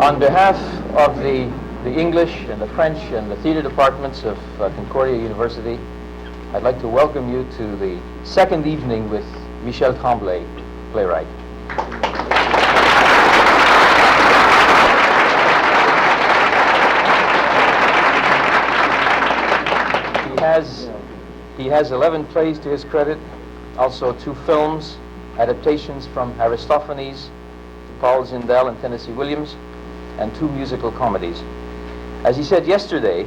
On behalf of the English and the French and the theater departments of Concordia University, I'd like to welcome you to the second evening with Michel Tremblay, playwright. He has 11 plays to his credit, also 2 films, adaptations from Aristophanes, Paul Zindel and Tennessee Williams, and 2 musical comedies. As he said yesterday,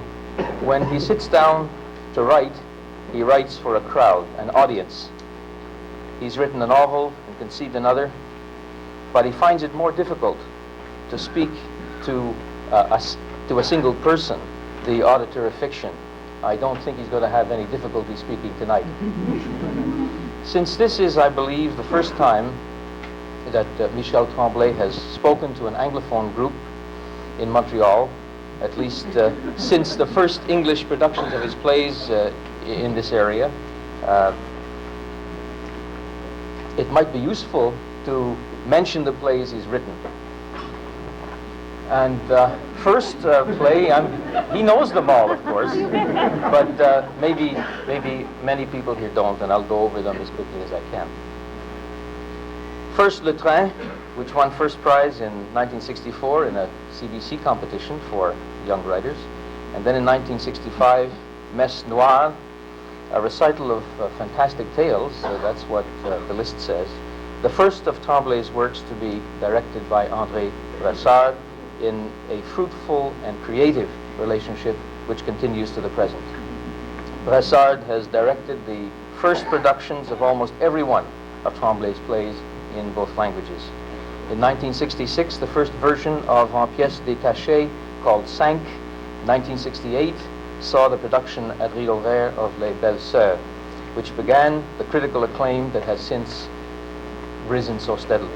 when he sits down to write, he writes for a crowd, an audience. He's written a novel and conceived another, but he finds it more difficult to speak to a single person, the auditor of fiction. I don't think he's going to have any difficulty speaking tonight. Since this is, I believe, the first time that Michel Tremblay has spoken to an Anglophone group in Montreal, at least since the first English productions of his plays in this area, it might be useful to mention the plays he's written. And first play, he knows them all, of course, but maybe many people here don't, and I'll go over them as quickly as I can. First, Le Train, which won first prize in 1964 in a CBC competition for young writers. And then in 1965, Messe Noire, a recital of fantastic tales, that's what the list says. The first of Tremblay's works to be directed by André Brassard in a fruitful and creative relationship which continues to the present. Brassard has directed the first productions of almost every one of Tremblay's plays in both languages. In 1966, the first version of En pièces détachées, called Cinq, 1968, saw the production at Rideau Vert of Les Belles Sœurs, which began the critical acclaim that has since risen so steadily.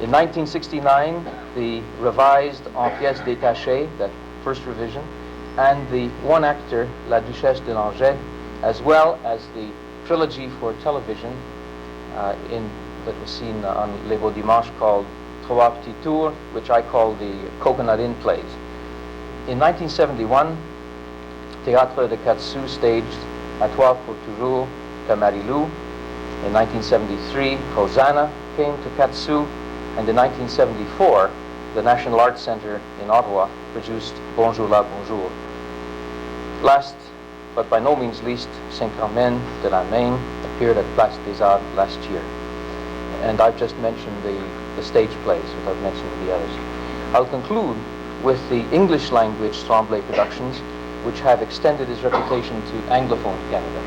In 1969, the revised En pièces détachées, that first revision, and the one-actor La Duchesse de Langeais, as well as the trilogy for television that was seen on Les Beaux Dimanches called Trois Petits Tours, which I call the Coconut Inn plays. In 1971, Théâtre de 4 sous staged À toi pour toujours, Camarilou. In 1973, Hosanna came to 4 sous, and in 1974, the National Arts Centre in Ottawa produced Bonjour la Bonjour. Last, but by no means least, Saint-Germain de la Maine appeared at Place des Arts last year. And I've just mentioned the stage plays without mentioning the others. I'll conclude with the English language Tremblay productions, which have extended his reputation to Anglophone Canada.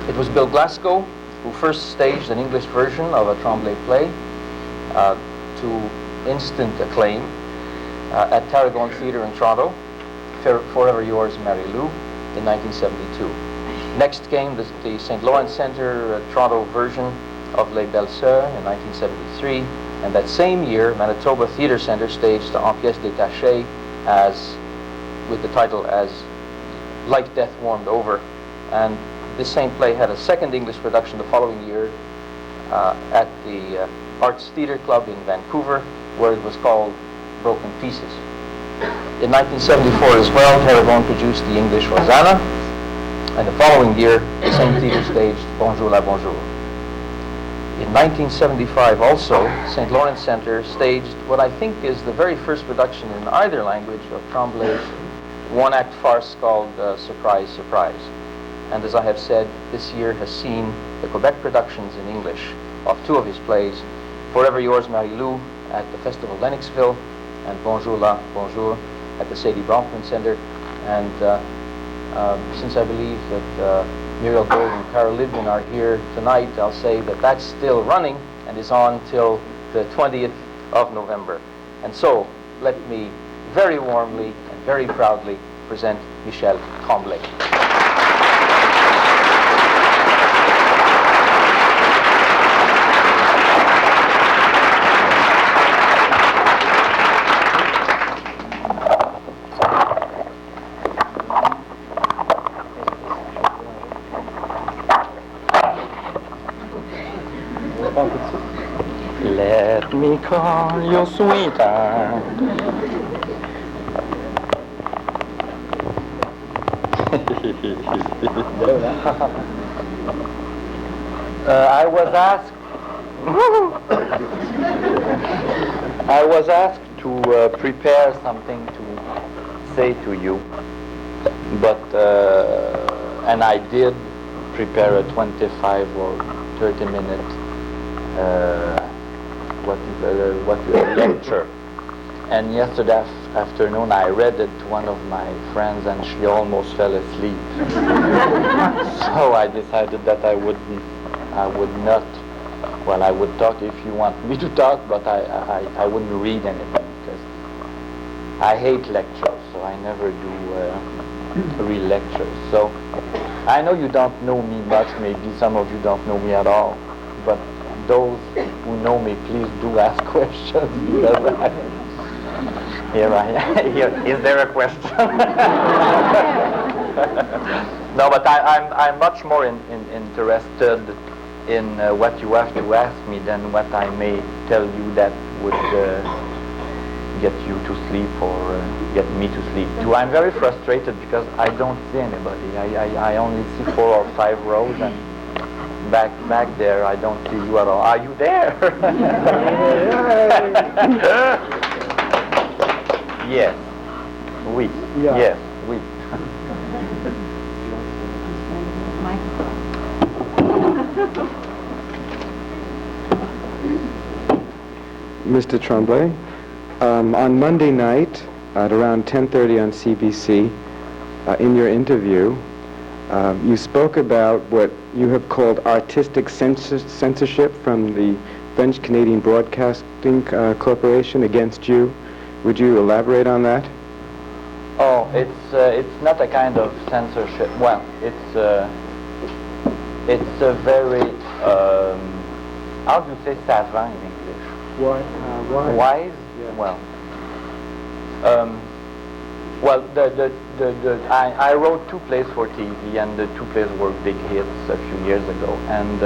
It was Bill Glasgow who first staged an English version of a Tremblay play to instant acclaim at Tarragon Theatre in Toronto, Forever Yours, Mary Lou, in 1972. Next came the St. Lawrence Centre Toronto version of Les Belles Sœurs in 1973, and that same year, Manitoba Theatre Centre staged En pièces détachées with the title as Like Death Warmed Over, and this same play had a second English production the following year at the Arts Theatre Club in Vancouver, where it was called Broken Pieces. In 1974 as well, Tarragon produced the English Hosanna, and the following year, the same theatre staged Bonjour la Bonjour. In 1975 also, St. Lawrence Centre staged what I think is the very first production in either language of Tremblay's one-act farce called Surprise, Surprise. And as I have said, this year has seen the Quebec productions in English of 2 of his plays, Forever Yours, Mary Lou, at the Festival Lennoxville, and Bonjour la Bonjour at the Sadie Bronfman Centre. And since I believe that Muriel Gold and Carol Libyan are here tonight, I'll say that that's still running, and is on till the 20th of November. And so, let me very warmly and very proudly present Michel Tremblay. Let me call you sweetheart. I was asked to prepare something to say to you, but and I did prepare a 25 or 30-minute lecture. And yesterday afternoon I read it to one of my friends and she almost fell asleep. So I decided that I would not, well, I would talk if you want me to talk, but I wouldn't read anything because I hate lectures, so I never do real lectures. So I know you don't know me much, maybe some of you don't know me at all, but those who know me, please do ask questions, because here I am. Here, is there a question? No, but I'm much more interested in what you have to ask me than what I may tell you that would get you to sleep or get me to sleep too. I'm very frustrated because I don't see anybody. I only see 4 or 5 rows, and back there I don't see you at all. Are you there? Yes. Oui. Yeah. Yes. Oui. Mr. Tremblay, on Monday night at around 10:30 on CBC, in your interview, you spoke about what you have called artistic censorship from the French-Canadian Broadcasting Corporation against you. Would you elaborate on that? Oh, it's not a kind of censorship. Well, it's a very how do you say savant in English? Why? Wise? Yeah. Well, I wrote 2 plays for TV, and the 2 plays were big hits a few years ago. And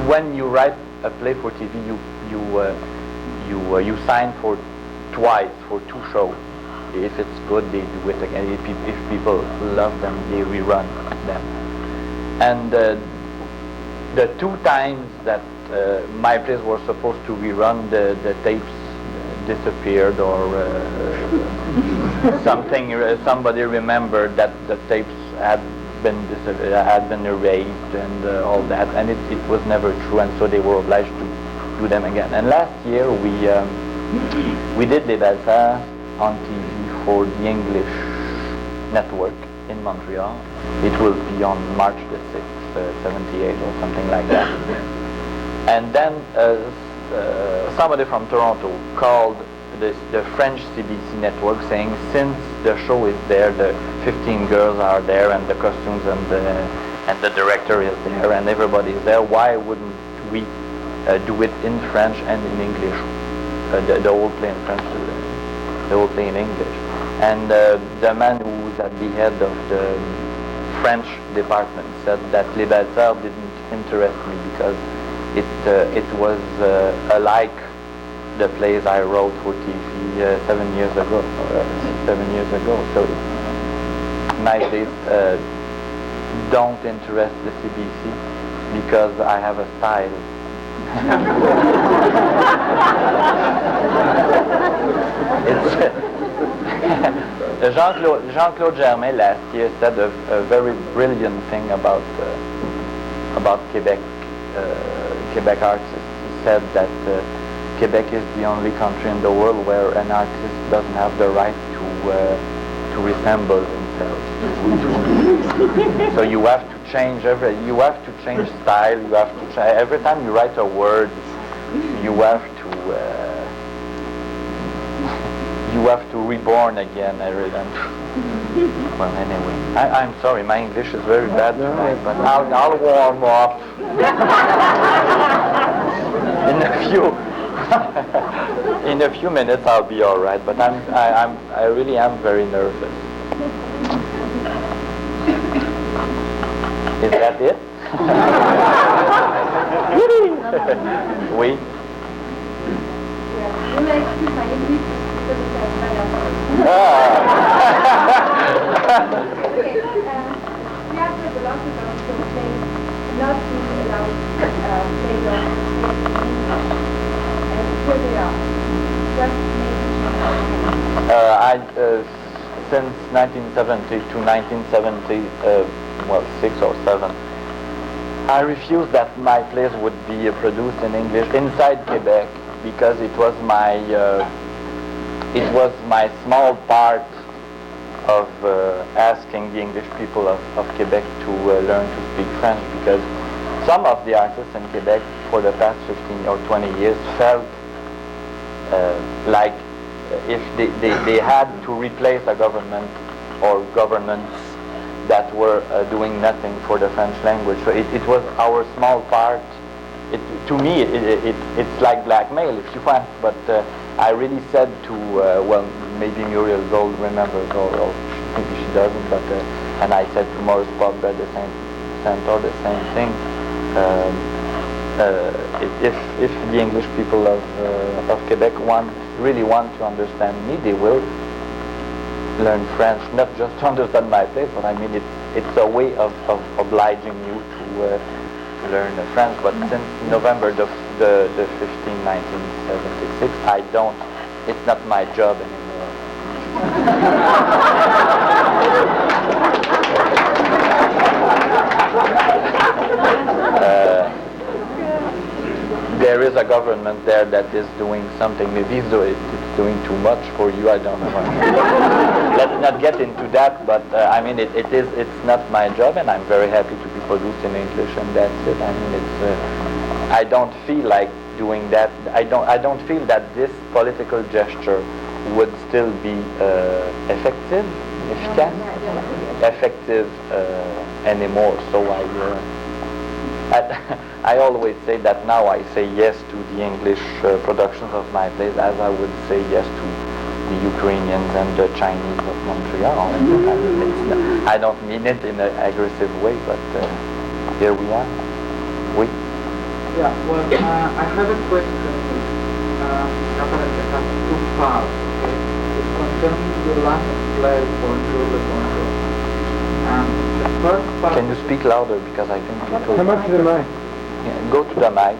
when you write a play for TV, you sign for twice for 2 shows. If it's good, they do it again. If people love them, they rerun them. And the 2 times that my plays were supposed to rerun, the tapes disappeared, or somebody remembered that the tapes had been erased and all that, and it was never true, and so they were obliged to do them again. And last year we did Les Belles on TV for the English network in Montreal. It will be on March the 6th, 78 or something like that. And then somebody from Toronto called the French CBC network saying, since the show is there, the 15 girls are there, and the costumes and the director is there, and everybody is there, why wouldn't we do it in French and in English? The whole play in French, the whole play in English. And the man who was at the head of the French department said that Les Belles didn't interest me because it was like the plays I wrote for TV 7 years ago. So my plays don't interest the CBC because I have a style. Jean-Claude Germain last year said a very brilliant thing about Quebec artists. He said that Quebec is the only country in the world where an artist doesn't have the right to resemble himself. yourself. So you have to change style. You have to every time you write a word, you have to reborn again every time. Well, anyway, I'm sorry, my English is very bad tonight, but I'll warm up. In a few minutes I'll be all right, but I really am very nervous. Is that it? Oui. Since 1970 to 1970, well, 6 or 7, I refused that my plays would be produced in English inside Quebec because it was my small part of asking the English people of Quebec to learn to speak French, because some of the artists in Quebec for the past 15 or 20 years felt like if they had to replace a government or governance that were doing nothing for the French language. So it was our small part. To me, it's like blackmail, if you want, but I really said to, well, maybe Muriel Gold remembers, or maybe she doesn't, but, and I said to Maurice Pogba the same thing. If the English people of Quebec really want to understand me, they will learn French, not just to understand my plays, but I mean it's a way of obliging you to learn French. But since November the 15th, 1976, it's not my job anymore. There is a government there that is doing something. Maybe it's doing too much for you, I don't know. Let's not get into that, but I mean it's not my job, and I'm very happy to be produced in English, and that's it. I mean I don't feel like doing that. I don't feel that this political gesture would still be effective anymore. So I always say that now I say yes to the English productions of my plays as I would say yes to the Ukrainians and the Chinese of Montreal. I don't mean it in an aggressive way, but here we are. Oui. Yeah, well, I have a question. Apparently it has two parts. Okay? It concerns the last play, Bonjour le Bonjour. The first part. Can you speak louder, because I think people... Come up to the mic. Yeah, go to the mic,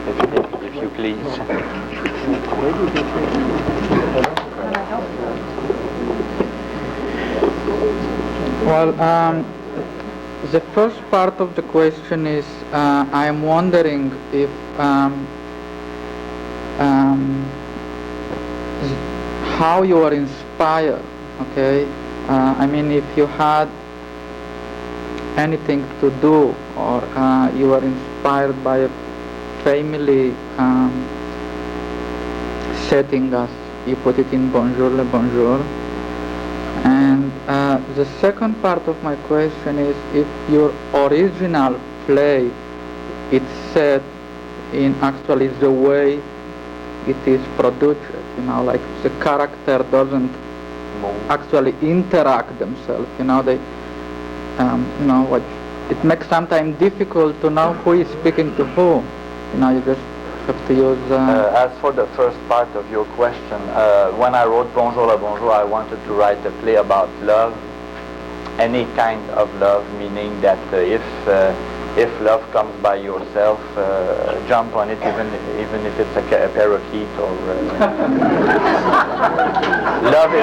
if you please. Well, the first part of the question is, I am wondering if how you are inspired, okay? I mean, if you had anything to do, or you are inspired by a family setting, as you put it in Bonjour le Bonjour. And the second part of my question is if your original play it's set in actually the way it is produced, you know, like the character doesn't actually interact themselves, you know, they, you know, what it makes sometimes difficult to know who is speaking to who, you know, you just have to use... As for the first part of your question, when I wrote Bonjour le Bonjour, I wanted to write a play about love, any kind of love, meaning that if love comes by yourself, jump on it, even if it's a parakeet, or love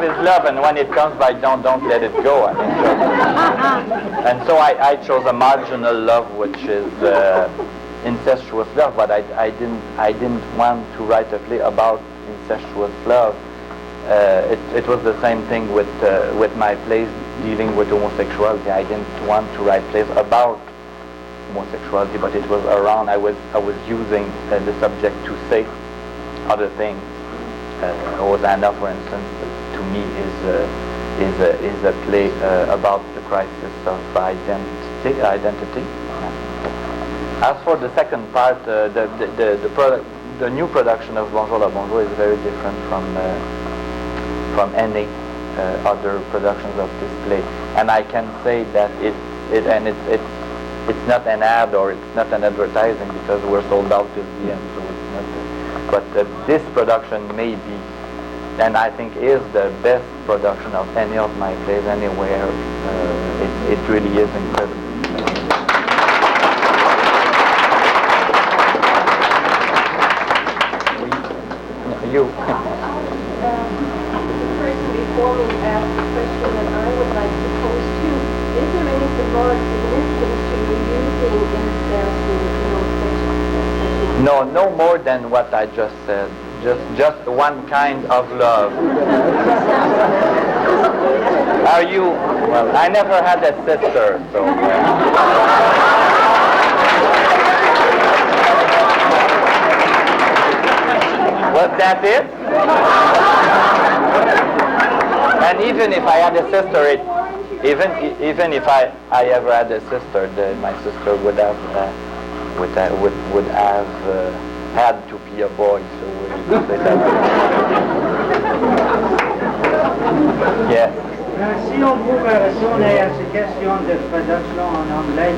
is love, and when it comes by, don't let it go. I mean, and so I chose a marginal love, which is incestuous love, but I didn't want to write a play about incestuous love. it was the same thing with my plays dealing with homosexuality. I didn't want to write plays about homosexuality, but it was around. I was using the subject to say other things. Hosanna, for instance, to me is a play about the crisis of identity. As for the second part, the new production of Bonjour la Bonjour is very different from any other productions of this play, and I can say that it's not an ad or it's not an advertising, because we're sold out till the end, so it's not. But this production may be, and I think is the best production of any of my plays anywhere. It really is incredible. You. The person before me asked a question that I would like to pose too. Is there any symbolic significance to you using incest and No more than what I just said. Just one kind of love. Are you? Well, I never had a sister, so. Was that it? And even if I had a sister, even if I ever had a sister, my sister would have had to be a boy. So yes. Si on pouvait retourner à cette question de production en anglais,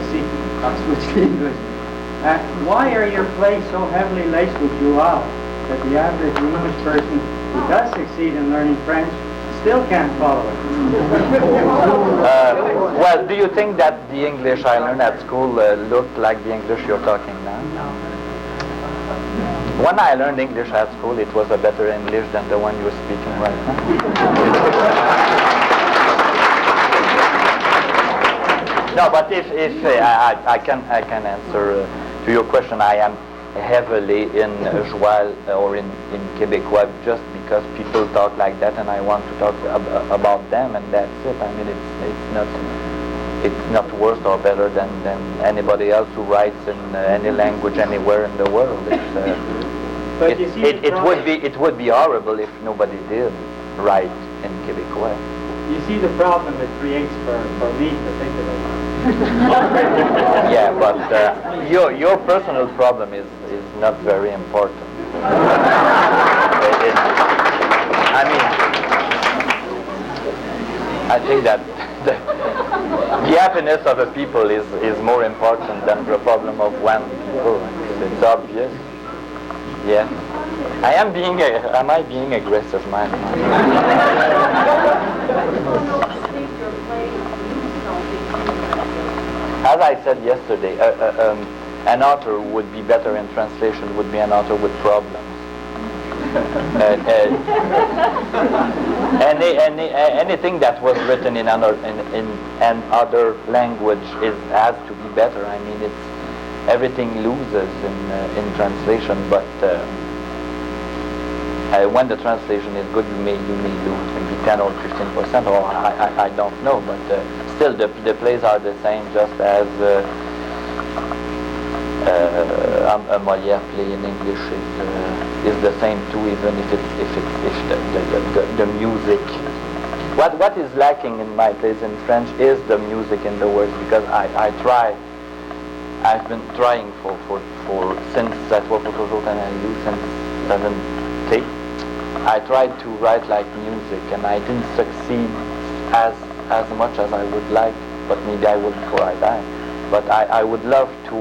I'll switch to English. Why are your plays so heavily laced with dual that the average English person who does succeed in learning French still can't follow it? Well, do you think that the English I learned at school looked like the English you're talking now? No. When I learned English at school, it was a better English than the one you're speaking right now. No, but if I can answer to your question, I am heavily in Joual or in Quebecois just because people talk like that, and I want to talk about them, and that's it. I mean, it's not worse or better than anybody else who writes in any language anywhere in the world. But you see, it would be horrible if nobody did write in Quebecois. You see the problem it creates for me particularly. Yeah, but your personal problem is not very important. I mean, I think that the happiness of a people is more important than the problem of one people. It's obvious. Yeah. Am I being aggressive, man? As I said yesterday, an author would be better in translation would be an author with problems. Anything that was written in another language has to be better. I mean, everything loses in translation, but when the translation is good, you may lose maybe 10 or 15%, or I don't know, but still the plays are the same, just as a Molière play in English is the same too, even if the music. What is lacking in my plays in French is the music in the words, because I've been trying for since I work for Concordia RMA since 70. I tried to write like music, and I didn't succeed as much as I would like, but maybe I will before I die. But I would love to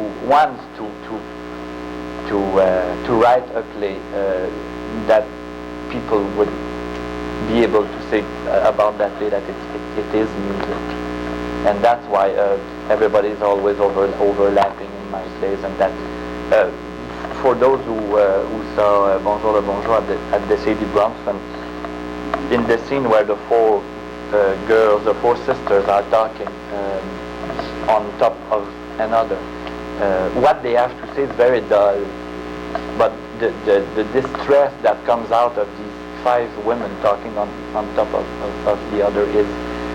write a play that people would be able to say about that play that it is music, and that's why everybody is always overlapping in my plays, and that for those who saw Bonjour le Bonjour at the Sadie Bronson, in the scene where the four sisters are talking on top of another, what they have to say is very dull, but the distress that comes out of these 5 women talking on top of the other is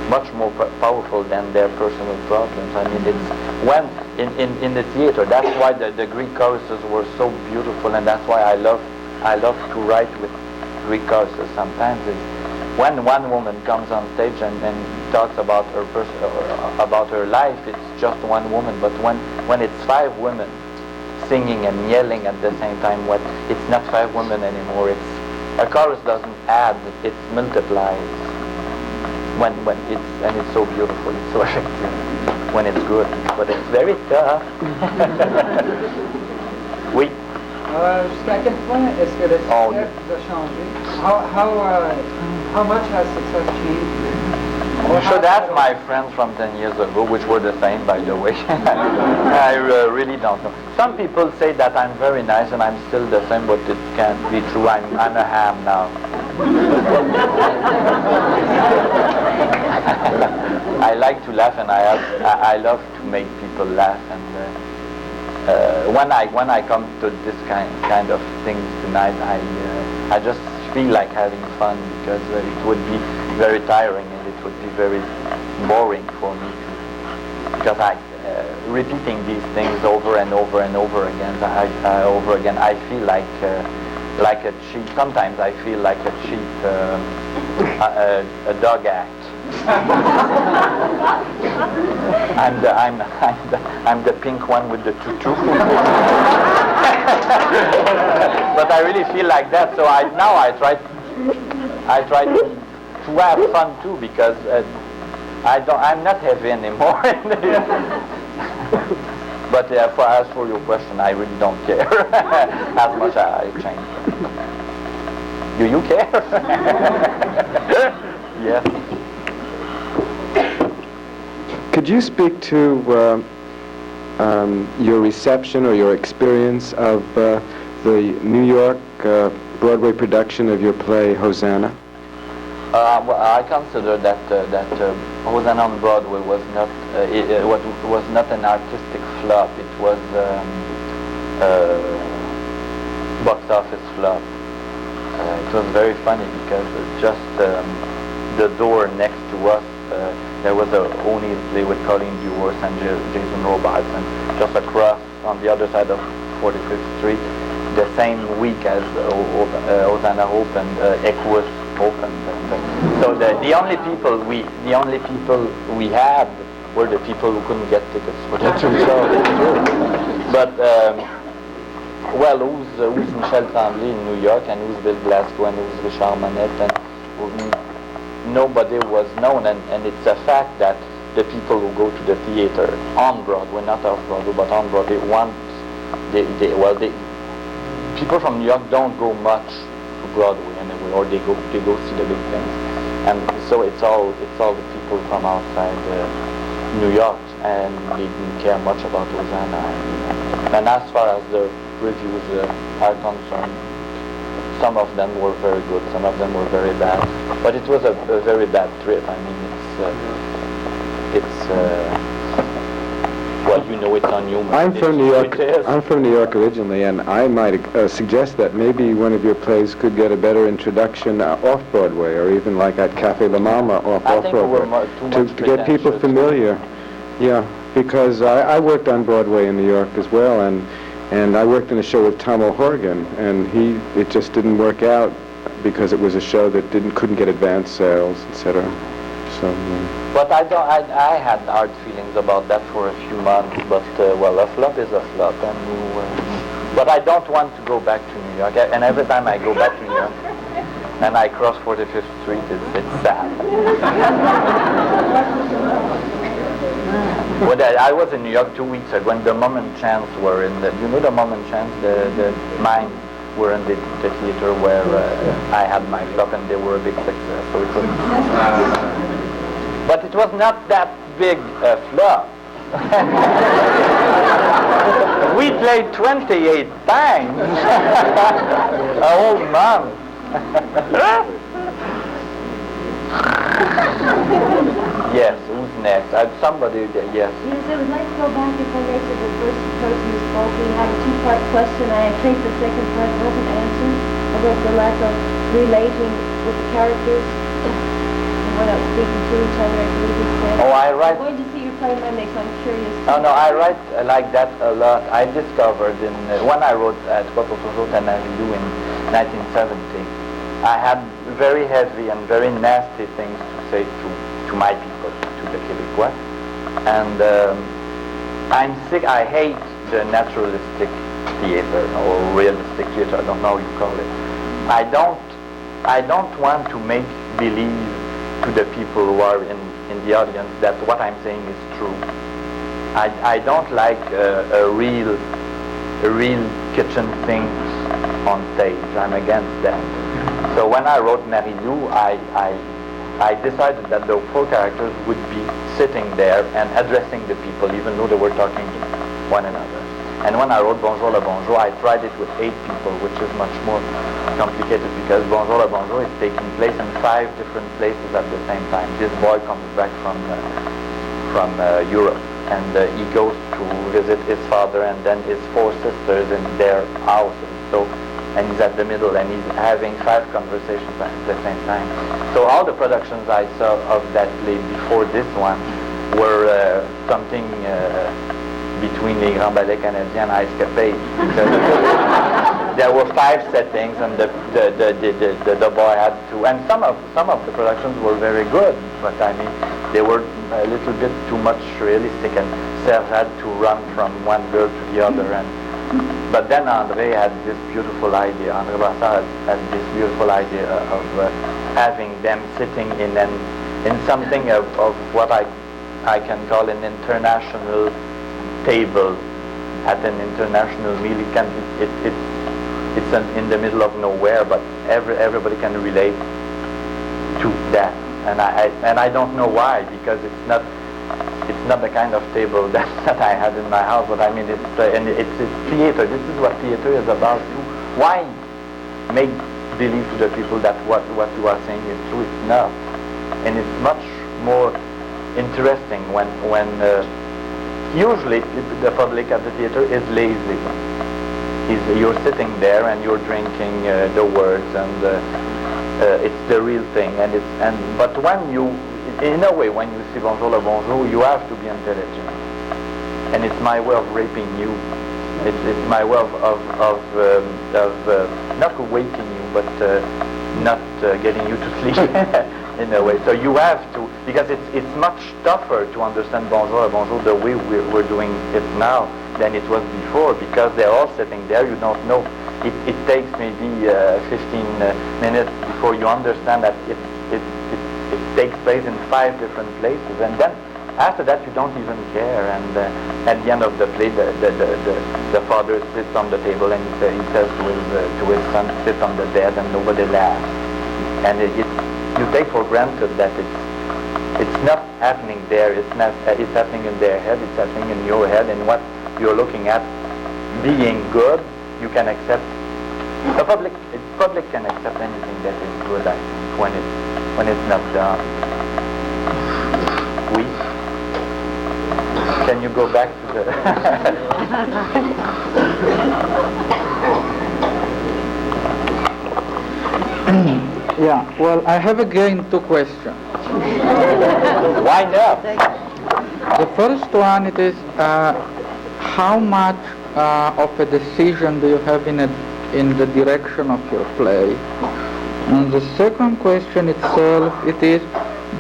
much more powerful than their personal problems. I mean, it's when in the theater. That's why the Greek choruses were so beautiful, and that's why I love to write with Greek choruses. Sometimes it's when one woman comes on stage and talks about her about her life, it's just one woman. But when it's 5 women singing and yelling at the same time, it's not 5 women anymore. It's a chorus doesn't add; it multiplies. When it's so beautiful, it's so effective when it's good, but it's very tough. Oui. Jusqu'à quel point est-ce que le Oh, succès vous a changé? How much has success changed? You should ask my friends from 10 years ago, which were the same, by the way. I really don't know. Some people say that I'm very nice and I'm still the same, but it can't be true. I'm a ham now. I like to laugh, and I love to make people laugh. And when I come to this kind of things tonight, I just feel like having fun, because it would be very tiring and it would be very boring for me because repeating these things over and over and over again. I feel like a cheat. Sometimes I feel like a cheat, a dog act. I'm the pink one with the tutu. But I really feel like that. So now I try to have fun too, because I'm not heavy anymore. But as for your question, I really don't care as much I change. Do you care? Yes. Could you speak to your reception or your experience of the New York Broadway production of your play Hosanna? Well, I consider that Hosanna on Broadway was not was not an artistic flop. It was box office flop. It was very funny because just the door next to us, there was a O'Neill play with Colleen Dewars and Jason Robards, and just across on the other side of 45th Street, the same week as Hosanna opened, Equus opened. And, so the only people we had were the people who couldn't get tickets for the 2 shows. But well, who's Michel Tremblay in New York, and who's Bill Glasgow, and who's Richard Monette, and nobody was known, and it's a fact that the people who go to the theater on Broadway, not off Broadway, but on Broadway, people from New York don't go much to Broadway anyway, or they go see the big things, and so it's all the people from outside New York, and they didn't care much about Hosanna. And as far as the reviews are concerned, some of them were very good, some of them were very bad, but it was a very bad trip. I mean, it's well, you know, it's unusual. I'm from New York. I'm from New York originally, and I might suggest that maybe one of your plays could get a better introduction off Broadway, or even like at Café La Mama off Broadway, to get people familiar. Yeah, because I worked on Broadway in New York as well, and I worked in a show with Tom O'Horgan, and it just didn't work out because it was a show that couldn't get advance sales, etc. So. But I had hard feelings about that for a few months. But well, a flop is a flop, and but I don't want to go back to New York. And every time I go back to New York and I cross 45th Street, it's sad. Well, I was in New York 2 weeks ago when the Mom and Chance were in the, you know, the Mom and Chance, the mime were in the theater where I had my flop, and they were a big success. So it was, but it was not that big a flop. We played 28 times, a whole month. Yes, who's next? Somebody, yes. Yes, I would like to go back, if I may, to the first person who spoke. We had a 2-part question. I think the second part wasn't answered about the lack of relating with the characters? Without speaking to each other, I believe you said. Oh, I write. I'm going to see your play Monday, so I'm curious. Oh no, I write like that a lot. I discovered when I wrote at Trois pour toujours Tanarilu in 1970, I had very heavy and very nasty things to say to my people, to the Quebecois. And I'm sick, I hate the naturalistic theater or realistic theater, I don't know how you call it. I don't want to make believe to the people who are in the audience that what I'm saying is true. I don't like a real kitchen thing on stage. I'm against that. So when I wrote Marie-Lou, I decided that the four characters would be sitting there and addressing the people, even though they were talking to one another. And when I wrote Bonjour le Bonjour, I tried it with 8 people, which is much more complicated because Bonjour le Bonjour is taking place in 5 different places at the same time. This boy comes back from Europe, and he goes to visit his father and then his 4 sisters in their houses. So, and he's at the middle, and he's having 5 conversations at the same time. So all the productions I saw of that play before this one were something between Les Grands Ballets Canadiens and Ice Capade. There were 5 settings, and the boy had to. And some of the productions were very good, but I mean they were a little bit too much realistic, and Serge had to run from one girl to the other. But then André had this beautiful idea. André Brassard had this beautiful idea of having them sitting in something of what I can call an international table at an international meal. It's in the middle of nowhere, but everybody can relate to that. And I don't know why, because it's not the kind of table that I had in my house. But I mean, it's theater. This is what theater is about too. Why make believe to the people that what you are saying is true? It's not, and it's much more interesting when usually the public at the theater is lazy. You're sitting there and you're drinking the words, and it's the real thing. But when you, in a way, when you see Bonjour le Bonjour, you have to be intelligent, and it's my way of raping you. It's my way of not waking you, but not getting you to sleep in a way. So you have to, because it's much tougher to understand Bonjour le Bonjour the way we're doing it now than it was before, because they're all sitting there. You don't know. It takes maybe 15 minutes before you understand that it takes place in 5 different places, and then after that you don't even care. And at the end of the play, the father sits on the table and he says to his son, sit on the bed, and nobody laughs. And you take for granted that it's not happening there. It's happening in their head. It's happening in your head, and what you're looking at being good, you can accept. The public can accept anything that is good, I think, when it's not done. Oui. Can you go back to the... Yeah, well, I have again 2 questions. Why not? The first one, it is how much of a decision do you have in the direction of your play? And the second question itself, it is,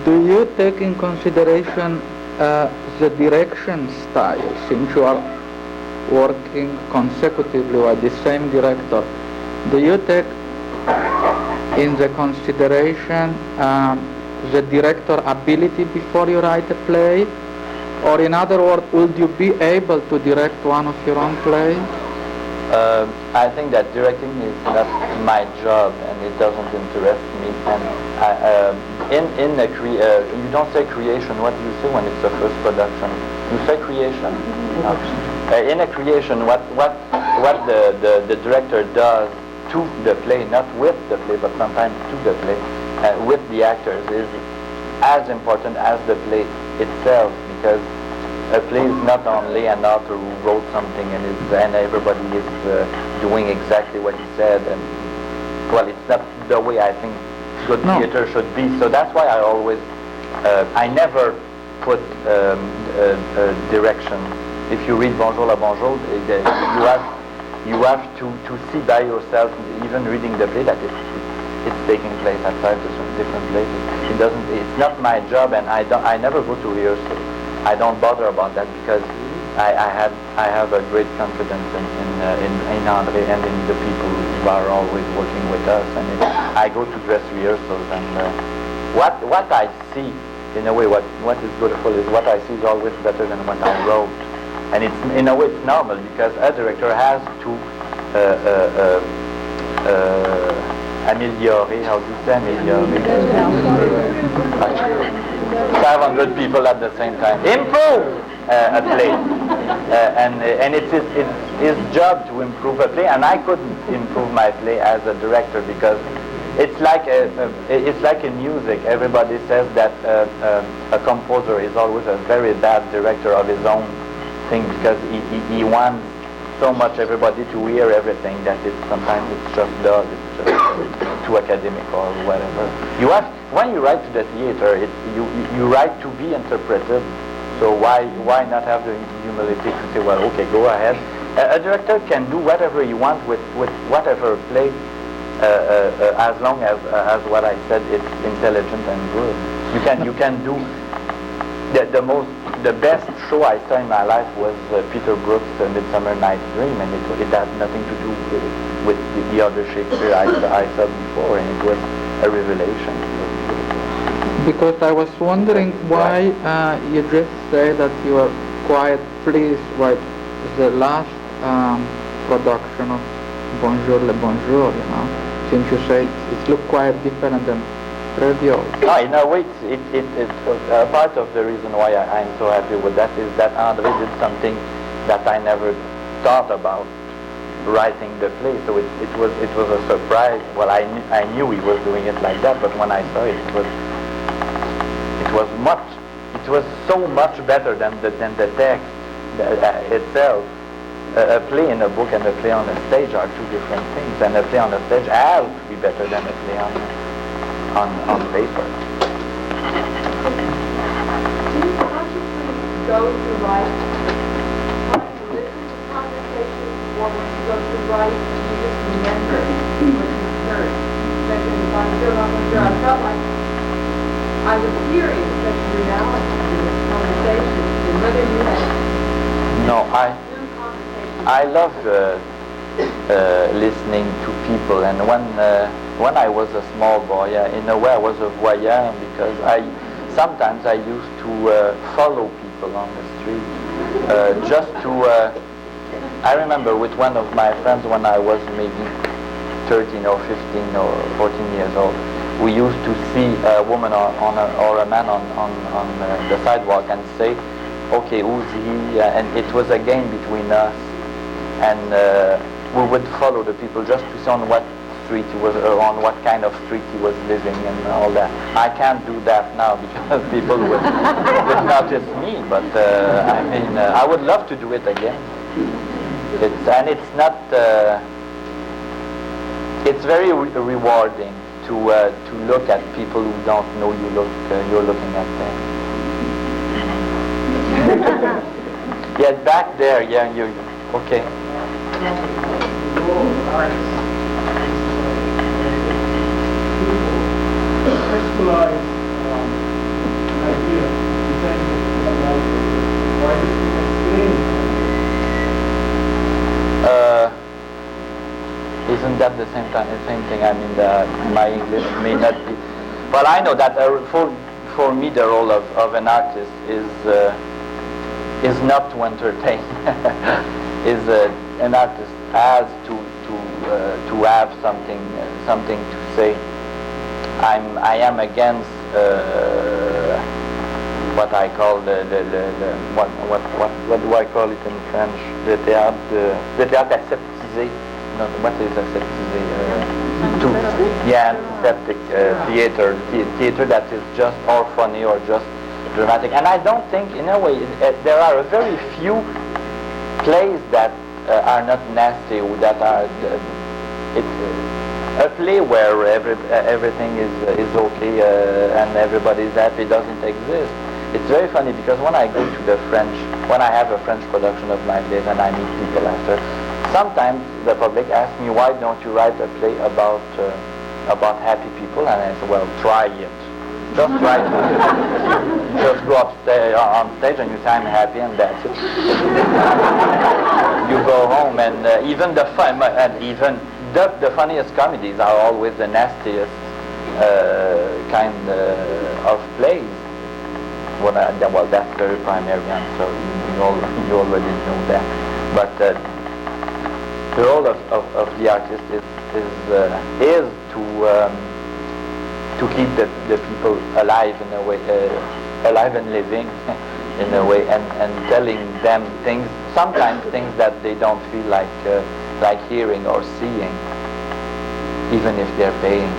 do you take in consideration the direction style, since you are working consecutively with the same director? Do you take in the consideration the director ability before you write a play? Or in other words, would you be able to direct one of your own plays? I think that directing is not my job, and it doesn't interest me. And you don't say creation. What do you say when it's the first production? You say creation. In a creation, what the director does to the play, not with the play, but sometimes to the play, with the actors, is as important as the play itself, because a play is not only an author who wrote something and everybody is doing exactly what he said, and well, it's not the way I think good theater should be. So that's why I always, I never put direction. If you read Bonjour la Bonjour, you have to see by yourself, even reading the play, that it's taking place at 5 different places. It's not my job, and I never go to rehearsal. I don't bother about that because I have a great confidence in André and in the people who are always working with us. And I go to dress rehearsals, and what I see, in a way, what is beautiful is what I see is always better than what I wrote. And it's, in a way, it's normal because a director has to améliorer, how do you say améliorer? 500 people at the same time. Improve a play. And it's his job to improve a play, and I couldn't improve my play as a director because it's like in music. Everybody says that a composer is always a very bad director of his own thing because he wants so much everybody to hear everything that sometimes it's just dull, it's just too academic or whatever. When you write to the theater, you write to be interpreted. So why not have the humility to say, well, okay, go ahead. A director can do whatever he wants with whatever play, as long as what I said, it's intelligent and good. You can do the best show I saw in my life was Peter Brook's Midsummer Night's Dream, and it had nothing to do with the other Shakespeare I saw before, and it was a revelation. Because I was wondering why you just say that you are quite pleased with the last production of Bonjour le Bonjour, since you say it looked quite different than previous. No, in a way, it's part of the reason why I'm so happy with that is that André did something that I never thought about, writing the play. So it was a surprise. Well, I knew he was doing it like that, but when I saw it, it was so much better than the text itself. A play in a book and a play on a stage are two different things, and a play on a stage has to be better than a play on paper. Do you consciously go to write, listen to conversations, or when you go to write, you just remember what you heard? Especially in Bonjour la Bonjour, I felt like I was hearing such reality in this conversation, and whether you had No, new conversations. I love listening to people, and when I was a small boy, in a way I was a voyeur because sometimes I used to follow people on the street, just to. I remember with one of my friends when I was maybe 13 or 15 or 14 years old. We used to see a woman or a man on the sidewalk and say, okay, who's he? And it was a game between us, and we would follow the people just to see on what street he was, or on what kind of street he was living and all that. I can't do that now because people would notice me, but I would love to do it again. It's not. It's very rewarding to look at people who don't know you're looking at them. Yes, back there. Yeah, you. Okay. Crystallize an idea, presenting it why did you explain? Isn't that the same thing? I mean, my English may not be. Well, I know that for me the role of an artist is not to entertain. An artist has to have something to say. I am against what I call what do I call it in French? Le théâtre aseptisé. No, what is aseptisé? Antiseptic theater that is just or funny or just dramatic. And I don't think, in a way, there are very few plays that are not nasty, that are A play where everything is okay and everybody's happy doesn't exist. It's very funny because when I go to when I have a French production of my plays and I meet people after, sometimes the public asks me, why don't you write a play about happy people? And I say, well, try it. Just try to just go on stage and you say I'm happy and that's it. You go home and even the funniest comedies are always the nastiest kind of plays. Well, that's very primary answer. You already know that. But the role of the artist is to keep the people alive in a way, alive and living in a way, and telling them things, sometimes things that they don't feel like hearing or seeing, even if they're paying.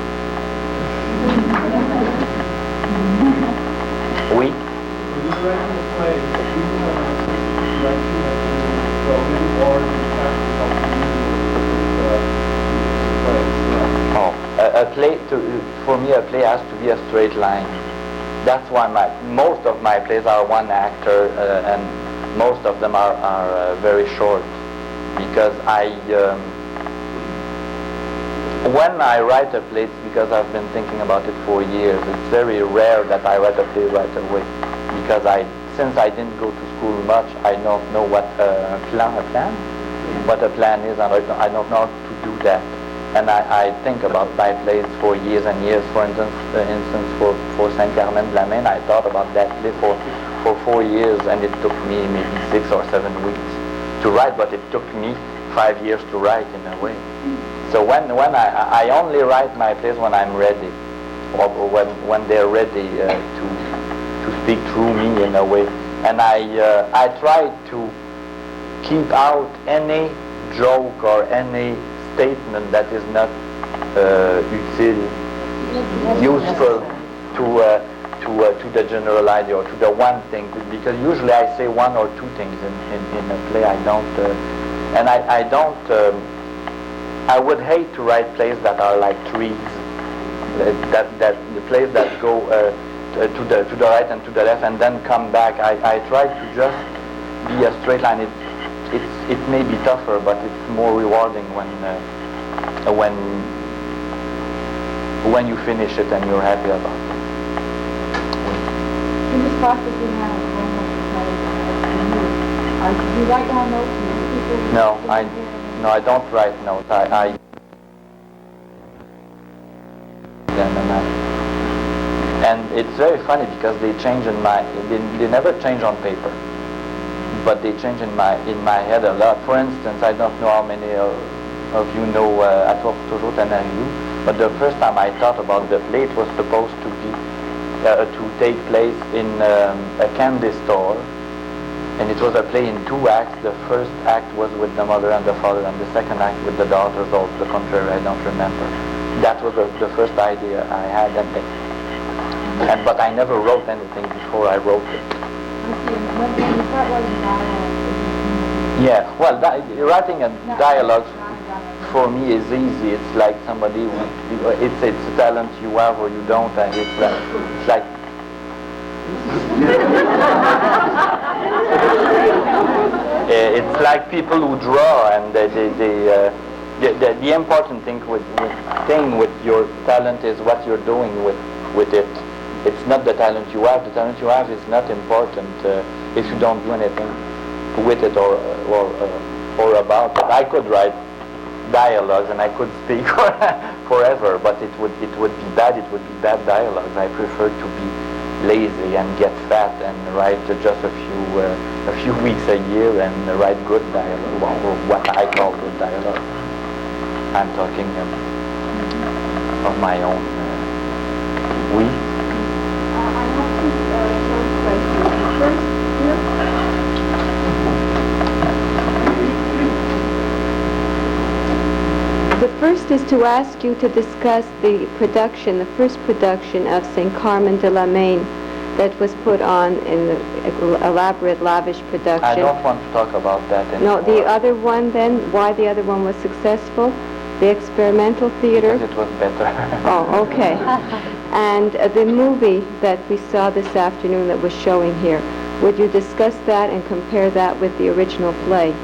Oui. When you're writing a play, do you have writing program or a play, for me, a play has to be a straight line. That's why most of my plays are one actor, and most of them are very short, because when I write a play, it's because I've been thinking about it for years. It's very rare that I write a play right away, because since I didn't go to school much, I don't know what a plan is, and I don't know how to do that. And I think about my plays for years and years. For instance, for Saint-Carmen-de-la-Maine, I thought about that play for 4 years, and it took me maybe 6 or 7 weeks to write, but it took me 5 years to write in a way. So when I only write my plays when I'm ready, or when they're ready to speak through me in a way, and I try to keep out any joke or any statement that is not useful to the general idea or to the one thing, because usually I say one or two things in a play. I would hate to write plays that are like trees, that the plays that go to the right and to the left and then come back. I try to just be a straight line. It may be tougher, but it's more rewarding when you finish it and you're happy about it. In this process, we have homework do you write down notes? No, I don't write notes. And it's very funny because they change they never change on paper, but they change in my head a lot. For instance, I don't know how many of you know À toi pour toujours Tanariou, but the first time I thought about the play, it was supposed to be to take place in a candy store, and it was a play in 2 acts. The first act was with the mother and the father, and the second act with the daughters, or the contrary, I don't remember. That was the first idea I had, but I never wrote anything before I wrote it. Yeah, well, writing a dialogue for me is easy. It's like somebody, it's a talent you have or you don't, and it's like it's like people who draw, and the important thing with your talent is what you're doing with it. It's not the talent you have. The talent you have is not important if you don't do anything with it or about it. I could write dialogues and I could speak forever, but it would be bad. It would be bad dialogues. I prefer to be lazy and get fat and write just a few weeks a year and write good dialogue, or what I call good dialogue. I'm talking of my own. Oui. I have 2 short questions. The first is to ask you to discuss the first production of St. Carmen-de-la-Maine that was put on in the elaborate, lavish production. I don't want to talk about that anymore. No, the other one then, why the other one was successful? The experimental theater? Because it was better. Oh, okay. And the movie that we saw this afternoon that was showing here, would you discuss that and compare that with the original play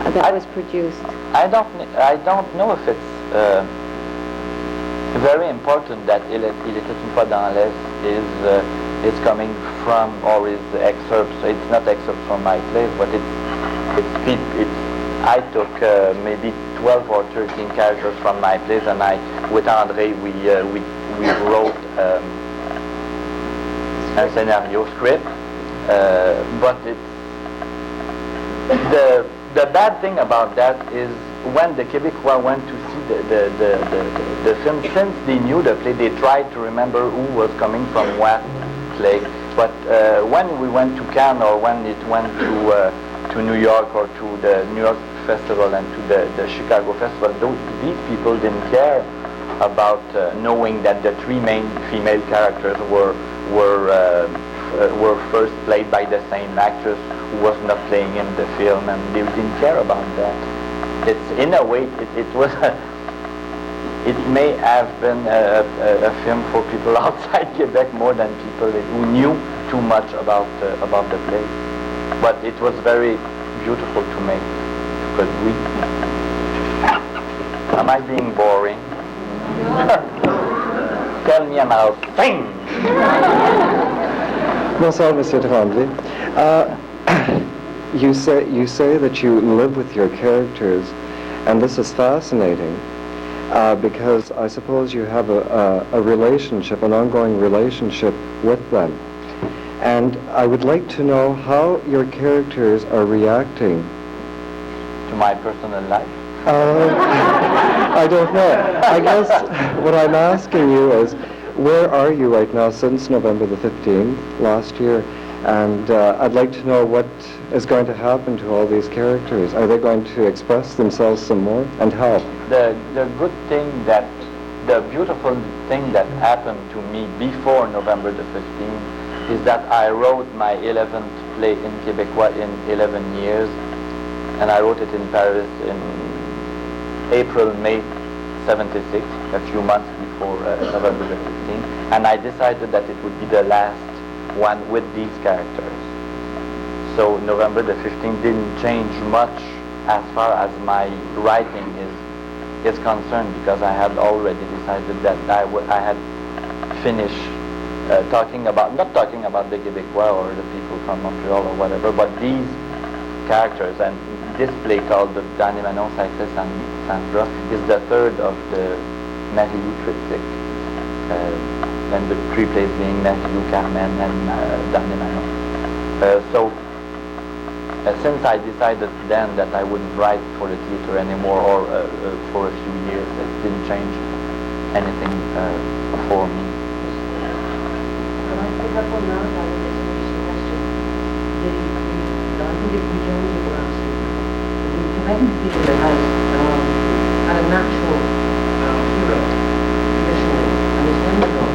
that was produced? I don't know if it's very important that Il était une fois dans l'Est is coming from, or is excerpts. It's not excerpts from my plays, but I took maybe 12 or 13 characters from my plays, and with André we wrote a scenario script. But the bad thing about that is when the Québécois went to see the film, since they knew the play, they tried to remember who was coming from what play. But when we went to Cannes, or when it went to New York, or to the New York Festival and to the Chicago Festival, these people didn't care about knowing that the three main female characters were first played by the same actress who was not playing in the film, and they didn't care about that. It's, in a way, it was it may have been a film for people outside Quebec more than people who knew too much about the play. But it was very beautiful to make. But am I being boring? Tell me about things. Bonsoir, Monsieur Tremblay. You say that you live with your characters, and this is fascinating because I suppose you have a relationship, an ongoing relationship with them. And I would like to know how your characters are reacting. To my personal life? I don't know. I guess what I'm asking you is, where are you right now since November the 15th last year? And I'd like to know what is going to happen to all these characters. Are they going to express themselves some more, and how? The good thing the beautiful thing that happened to me before November the 15th is that I wrote my 11th play in Québécois in 11 years, and I wrote it in Paris in April, May 76, a few months before November the 15th, and I decided that it would be the last one with these characters. So November the 15th didn't change much as far as my writing is concerned, because I had already decided that I had finished not talking about the Québécois or the people from Montreal or whatever, but these characters. And this play called the Danny Manon, Cyclist and Sandra is the third of the Marie-Lou triptych, and the three plays being Marie-Lou, Carmen, and Danny Manon. So since I decided then that I wouldn't write for the theater anymore, or for a few years, it didn't change anything for me. Can I pick up on that? I think it's an interesting question. I think if we join the grass, the Quebec theatre had a natural hero, traditionally, and it's Wendigo.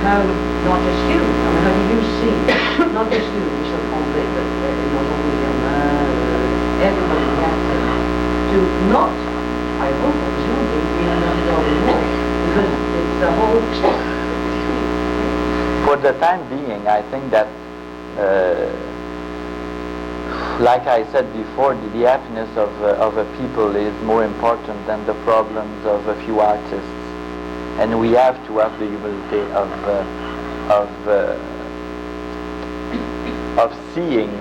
How, not just you, I mean, how do you see, not just you, Michel Tremblay, but not only everybody reacted to not, I hope, presumably, being an underdog anymore, because it's the whole... For the time being, I think that, like I said before, the happiness of a people is more important than the problems of a few artists. And we have to have the humility of seeing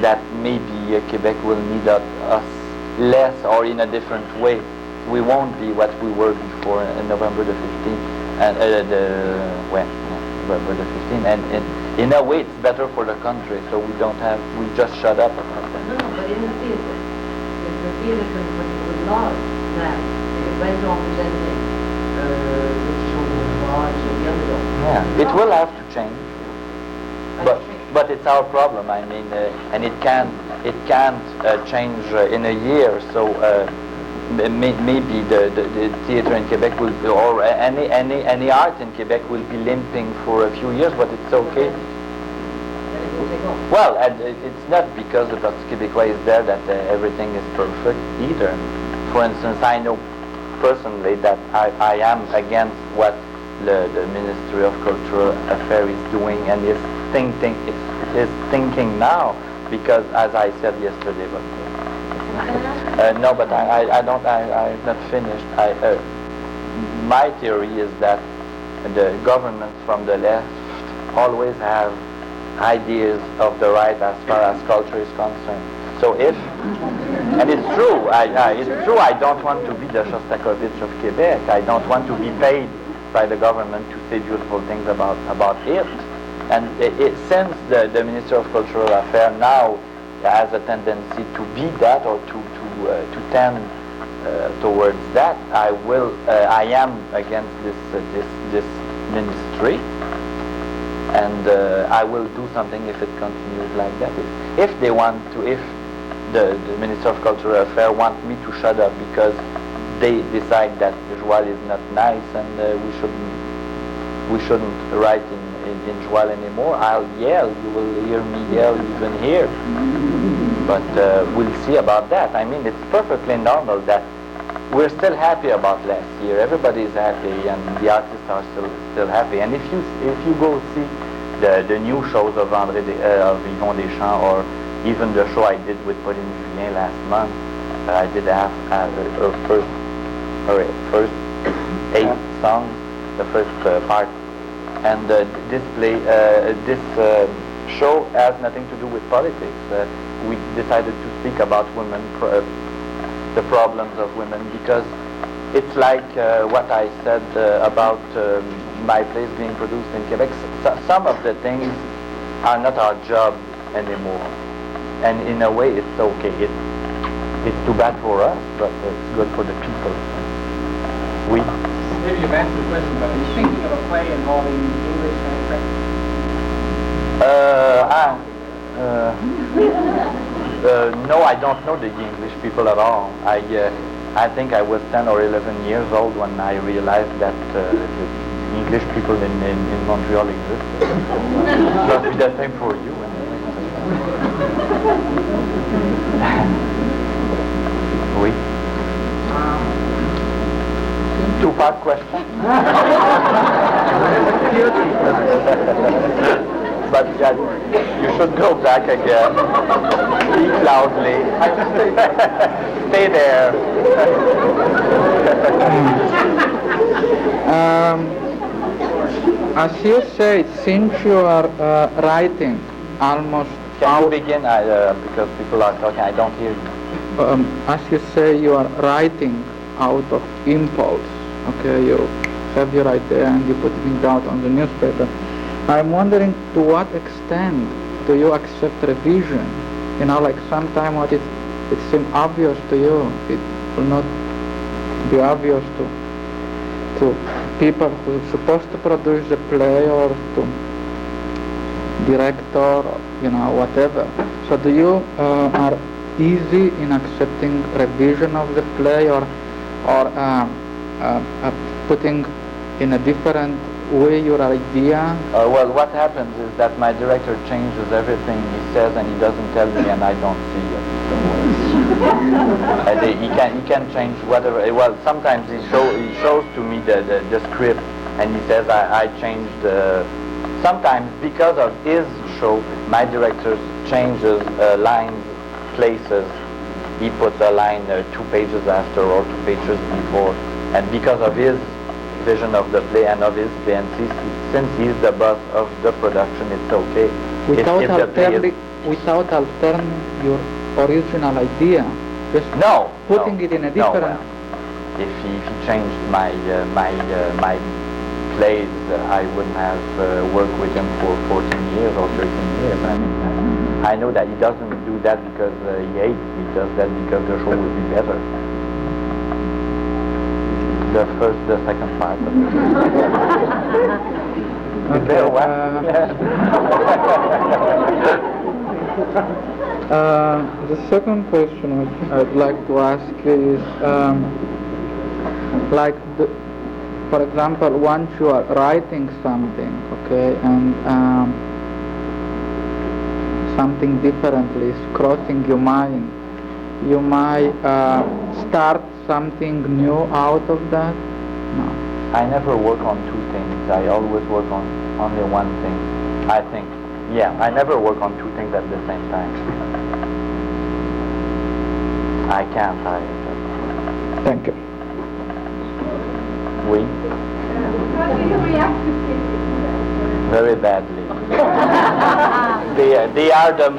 that maybe Quebec will need us less or in a different way. We won't be what we were before November the 15th, and November the 15th. And in a way, it's better for the country. So we just shut up about that. No, but in the theatre, the theatre was large now. It went on presenting. Yeah, it will have to change, but it's our problem. I mean, and it can't change in a year. So maybe the theatre in Quebec will, or any art in Quebec will be limping for a few years, but it's okay. Then it will take Well, it's not because the Parti Québécois is there that everything is perfect either. For instance, I know personally that I am against what the Ministry of Cultural Affairs is doing and is thinking now, because as I said yesterday, but no, but I'm not finished. My theory is that the governments from the left always have ideas of the right as far as culture is concerned. So if, and it's true, I don't want to be the Shostakovich of Quebec. I don't want to be paid by the government to say beautiful things about it. And since the Minister of Cultural Affairs now has a tendency to be that or to tend towards that, I am against this ministry, and I will do something if it continues like that. If they want to, if the Minister of Cultural Affairs want me to shut up because they decide that Joal is not nice and we shouldn't write in Joal anymore, I'll yell. You will hear me yell even here. But we'll see about that. I mean, it's perfectly normal that we're still happy about last year. Everybody is happy, and the artists are still happy. And if you go see the new shows of Yvon Deschamps, or even the show I did with Pauline Julien last month, I did have her first 8 songs, the first part. And this show has nothing to do with politics. We decided to speak about women, the problems of women, because it's like what I said about my plays being produced in Quebec. Some of the things are not our job anymore, and in a way it's okay. It's too bad for us, but it's good for the people. Maybe you've answered the question, but are you thinking of a play involving English and French? No, I don't know the English people at all. I think I was 10 or 11 years old when I realized that the English people in Montreal existed. It must be the same for you. Oui. Two-part question. But you should go back again. Speak loudly. Stay there. As you said, since you are writing almost Can you begin? Because people are talking, I don't hear you. As you say, you are writing out of impulse. Okay, you have your idea and you put it out on the newspaper. I'm wondering, to what extent do you accept revision? You know, like sometimes what it seems obvious to you, it will not be obvious to people who are supposed to produce the play or to director, or, you know, whatever. So do you are easy in accepting revision of the play, or putting in a different way your idea? Well, what happens is that my director changes everything he says, and he doesn't tell me, and I don't see it. So, he can change whatever. Well, sometimes he shows to me the script, and he says I changed. Sometimes because of his show, my director changes lines, places. He puts a line 2 pages after or 2 pages before, and because of his vision of the play and of his play, and since he's the boss of the production, it's okay. Without altering your original idea, just putting it in a different. No, if he changed my plays, I wouldn't have worked with him for 14 years or 13 years. I mean, I know that he doesn't do that because he hates. He does that because the show will be better. The second part of it. Okay. The second question which I'd like to ask is, for example, once you are writing something, okay, and something differently is crossing your mind, you might start something new out of that? No. I never work on two things. I always work on only one thing. I think. Yeah, I never work on two things at the same time. I can't. Thank you. We? How do you react to critics? Very badly. They are the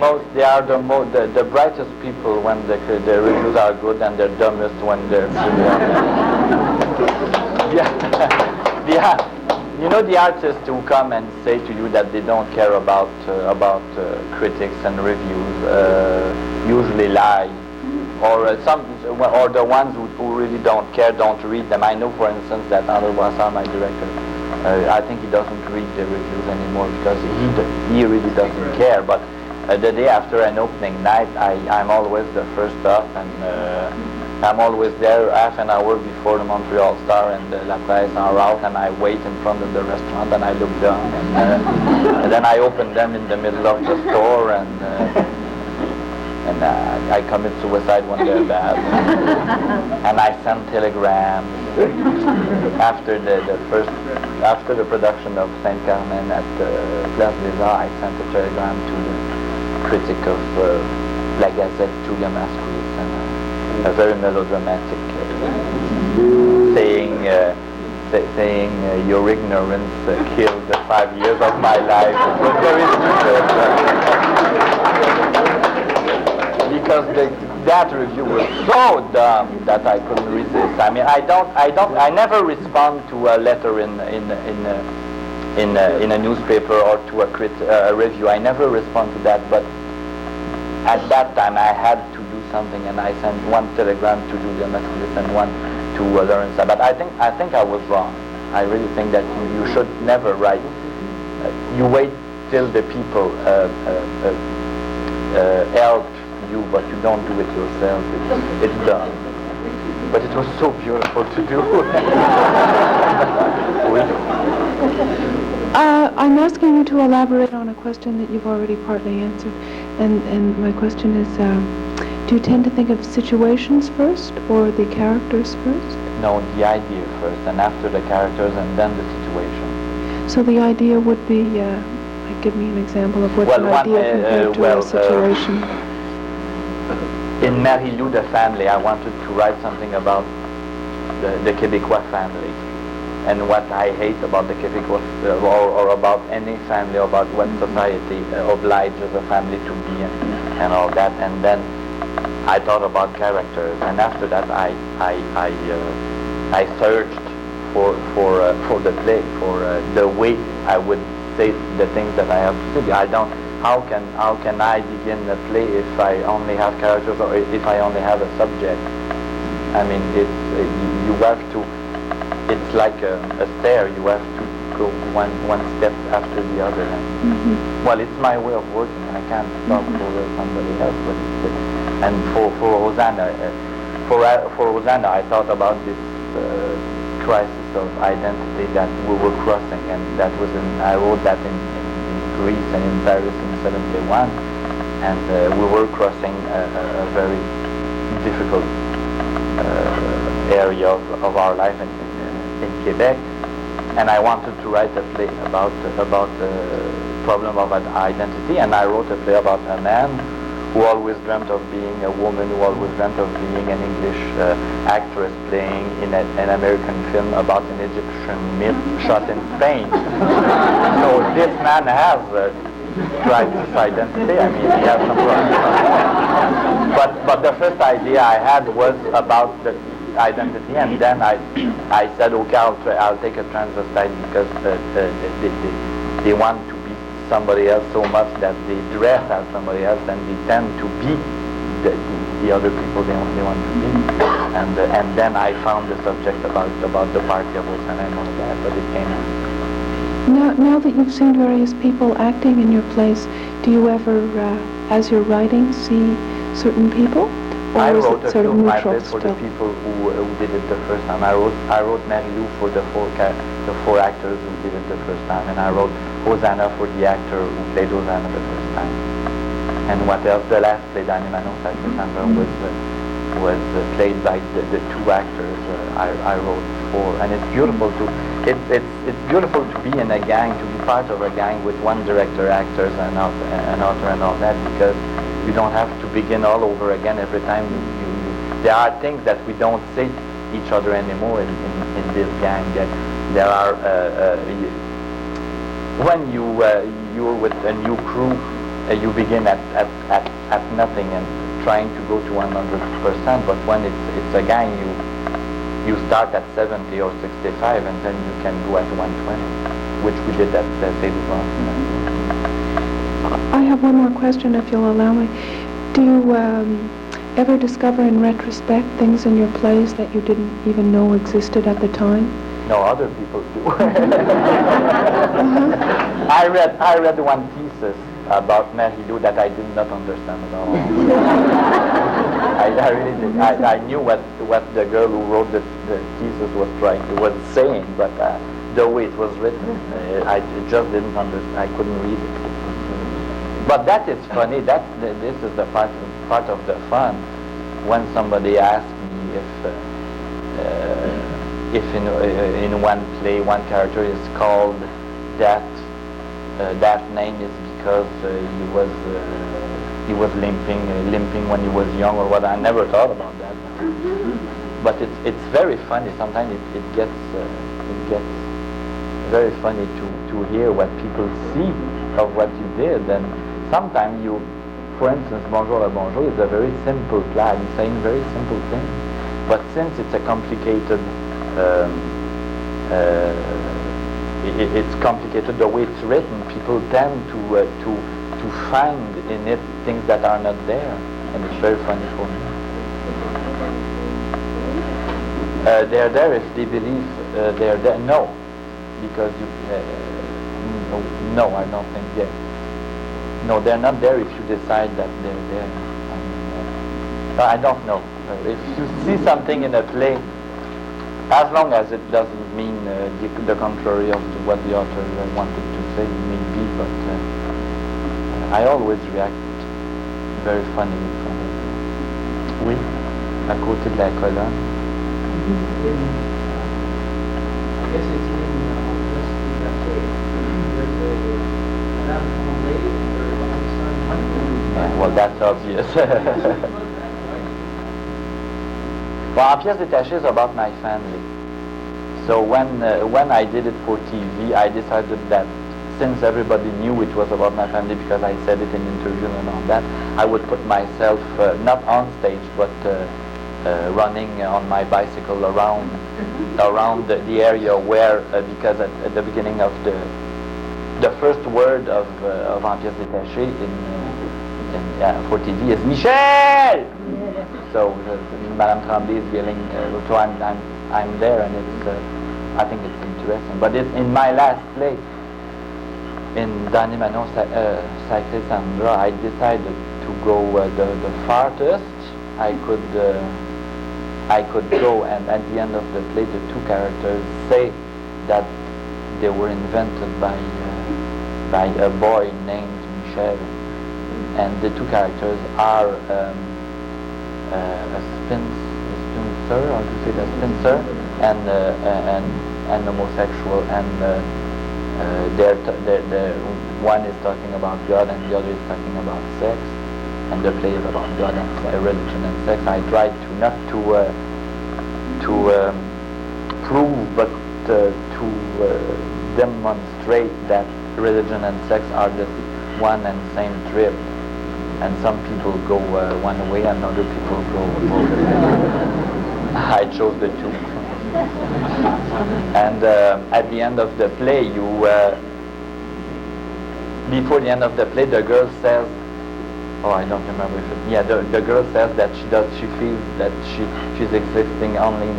brightest people when the reviews are good, and they're dumbest when they're yeah. You know, the artists who come and say to you that they don't care about critics and reviews usually lie, or the ones who really don't care don't read them. I know, for instance, that Andrew Boissard, my director, I think he doesn't read the reviews anymore because he really doesn't care. But the day after an opening night, I'm always the first up, and I'm always there half an hour before the Montreal Star and La Presse are out, and I wait in front of the restaurant and I look down, and then I open them in the middle of the store, and I commit suicide when they're bad, and I send telegrams after the production of Saint Carmen at Place des Arts. I sent a telegram to the critic of La Gazette, Julia Masquez, and a very melodramatic saying your ignorance killed the 5 years of my life. It was very sweet because that review was so dumb that I couldn't resist. I mean, I never respond to a letter in a newspaper or to a review. I never respond to that, but at that time I had to do something, and I sent one telegram to Julia Masquez and one to Lawrence. But I think I was wrong. I really think that you should never write. You wait till the people help you, but you don't do it yourself. It's done. But it was so beautiful to do. I'm asking you to elaborate on a question that you've already partly answered. And my question is, do you tend to think of situations first or the characters first? No, the idea first, and after the characters, and then the situation. So the idea would be, give me an example of what an idea compared to a situation. In Marie-Lou, the family, I wanted to write something about the Quebecois family, and what I hate about the Quebecois, or about any family, about what society obliges a family to be, and all that. And then I thought about characters, and after that I searched for the play, for the way I would say the things that I have to say. How can I begin a play if I only have characters, or if I only have a subject? I mean, you have to. It's like a stair. You have to go one step after the other. And, well, it's my way of working. I can't talk for somebody else. But and for Rosanna, I thought about this crisis of identity that we were crossing, and that was I wrote that in Greece and in Paris in 1971, and we were crossing a very difficult area of our life in Quebec, and I wanted to write a play about the problem of identity, and I wrote a play about a man who always dreamt of being a woman, who always dreamt of being an English actress playing in an American film about an Egyptian myth shot in Spain. So this man has tried this identity. I mean, he has some problems. But the first idea I had was about the identity, and then I said, okay, I'll take a transvestite because they want to be somebody else so much that they dress as somebody else, and they tend to be the other people they want to be. And then I found the subject about the party of Rosanna and all that, but it came out. Now that you've seen various people acting in your plays, do you ever, as you're writing, see certain people? Or I is wrote it a sort few of of my neutral plays for still? the people who did it the first time. I wrote Marie-Lou for the four actors who did it the first time, and I wrote Rosanna for the actor who played Rosanna the first time. And what else? The last play, Danimano Sacre was played by the two actors I wrote for, and it's beautiful to it's beautiful to be in a gang, to be part of a gang with one director, actors, and an author, and all that, because you don't have to begin all over again every time. There are things that we don't say each other anymore in this gang. There are when you're with a new crew, you begin at nothing and trying to go to 100%, but when it's a gang, you start at 70 or 65, and then you can go at 120, which we did at Cédouvan. I have one more question, if you'll allow me. Do you ever discover in retrospect things in your plays that you didn't even know existed at the time? No, other people do. I read one thesis about Marie-Lou that I did not understand at all. I really did. I knew what the girl who wrote the thesis was saying, but the way it was written, I just didn't understand. I couldn't read it. But that is funny. This is the part of the fun. When somebody asks me if in one play one character is called that name is because he was limping when he was young or what. I never thought about that. But it's very funny. Sometimes it gets very funny to hear what people see of what you did. And sometimes for instance, Bonjour le Bonjour is a very simple play, saying very simple things. But since it's a complicated, it's complicated the way it's written, people tend to find in it things that are not there, and it's very funny for me. They're there if they believe they're there. No, because no, I don't think they're. No, they're not there if you decide that they're there. I don't know. If you see something in a play, as long as it doesn't mean the contrary of what the author wanted to say, maybe, but I always react very funnily from it. Oui, à côté de la colonne. I guess it's Well, that's obvious. Well, pièce détachée is about my family. So when I did it for TV, I decided that since everybody knew it was about my family because I said it in interviews and all that, I would put myself not on stage but running on my bicycle around the area where because at the beginning of the first word of En pièce détachée for TV is Michel. So Madame Tremblay is yelling. So I'm there, and it's I think it's interesting. But in my last play, in Danimano Sacré Sandra, I decided to go the farthest I could go, and at the end of the play, the two characters say that they were invented by a boy named Michel, and the two characters are a spinster, how to say that, spinster, and homosexual, and the one is talking about God and the other is talking about sex, and the play is about God and religion and sex. I tried to not to prove, but to demonstrate that religion and sex are the one and same trip, and some people go one way and other people go another way. I chose the two. And at the end of the play, before the end of the play, the girl says, oh, I don't remember if it, yeah, the girl says that she feels that she's existing only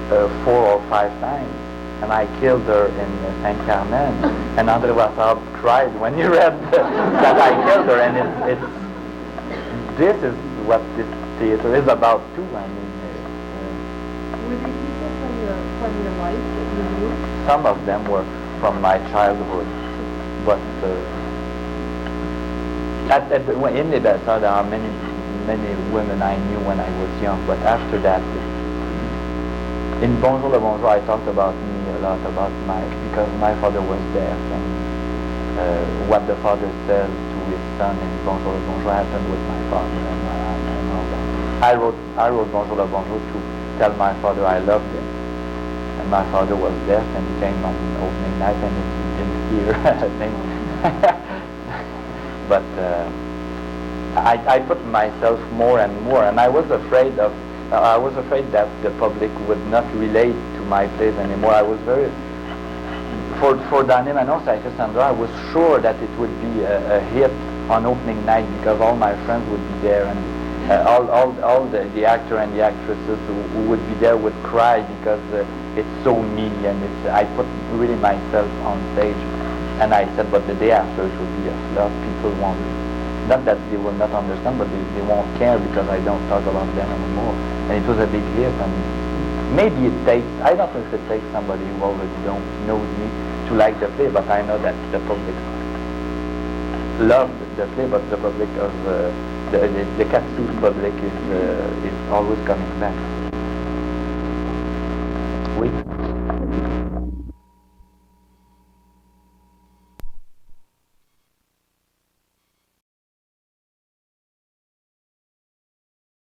4 or 5 times. And I killed her in Saint-Carmen, and André Wassard cried when he read that I killed her, and this is what this theater is about too. I mean, Were they people from your life that you knew? some of them were from my childhood, but In Liberta, there are many women I knew when I was young, but after that, in Bonjour le Bonjour, I talked about me a lot, because my father was deaf, and what the father said to his son in Bonjour le Bonjour happened with my father, and all that. I wrote Bonjour le Bonjour to tell my father I loved him, and my father was deaf, and he came on opening night, and he didn't hear, I think. But I put myself more and more, and I was afraid that the public would not relate to my plays anymore. I was very, for Daniel and also Cassandra, I was sure that it would be a hit on opening night because all my friends would be there, and all the actor and the actresses who would be there would cry because it's so me, and I put really myself on stage. And I said, but the day after it will be a flop. People won't, not that they will not understand, but they won't care because I don't talk about them anymore. And it was a big hit, and maybe it takes, I don't know if it takes somebody who already knows me to like the play, but I know that the public loved the play, but the public of, the Katsu public is always coming back.